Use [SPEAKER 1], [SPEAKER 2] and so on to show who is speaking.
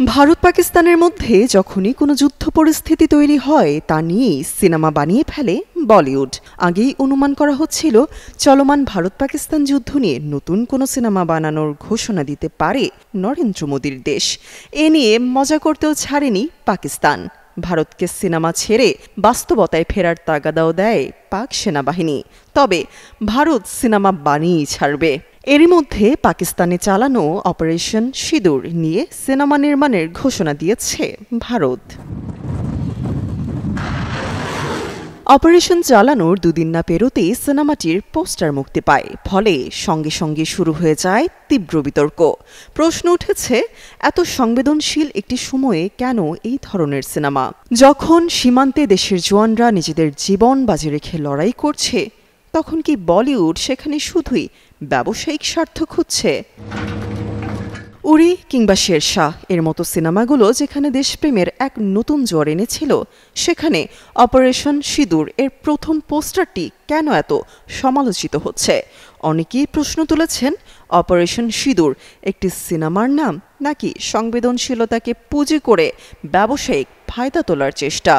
[SPEAKER 1] ভারত পাকিস্তানের মধ্যে যখনই কোনো যুদ্ধ পরিস্থিতি তৈরি হয় তা নিয়েই সিনেমা বানিয়ে ফেলে বলিউড। আগেই অনুমান করা হচ্ছিল চলমান ভারত পাকিস্তান যুদ্ধ নিয়ে নতুন কোনো সিনেমা বানানোর ঘোষণা দিতে পারে নরেন্দ্র মোদীর দেশ। এ নিয়ে মজা করতেও ছাড়েনি পাকিস্তান। ভারতকে সিনেমা ছেড়ে বাস্তবতায় ফেরার তাগাদাও দেয় পাক সেনাবাহিনী। তবে ভারত সিনেমা বানিয়েই ছাড়বে। এরই মধ্যে পাকিস্তানে চালানো অপারেশন সিঁদুর নিয়ে সিনেমা নির্মাণের ঘোষণা দিয়েছে ভারত। অপারেশন চালানোর দুদিন না পেরোতেই সিনেমাটির পোস্টার মুক্তি পায়। ফলে সঙ্গে সঙ্গে শুরু হয়ে যায় তীব্র বিতর্ক। প্রশ্ন উঠেছে, এত সংবেদনশীল একটি সময়ে কেন এই ধরনের সিনেমা? যখন সীমান্তে দেশের জওয়ানরা নিজেদের জীবন বাজি রেখে লড়াই করছে, তখন কি বলিউড সেখানে শুধুই ব্যবসায়িক স্বার্থ খুঁজছে? উরি কিংবা শেরশাহ এর মতো সিনেমাগুলো যেখানে দেশপ্রেমের এক নতুন জ্বর এনেছিল, সেখানে অপারেশন সিঁদুর এর প্রথম পোস্টারটি কেন এত সমালোচিত হচ্ছে? অনেকেই প্রশ্ন তুলেছেন, অপারেশন সিঁদুর একটি সিনেমার নাম নাকি সংবেদনশীলতাকে পুঁজি করে ব্যবসায়িক ফায়দা তোলার চেষ্টা?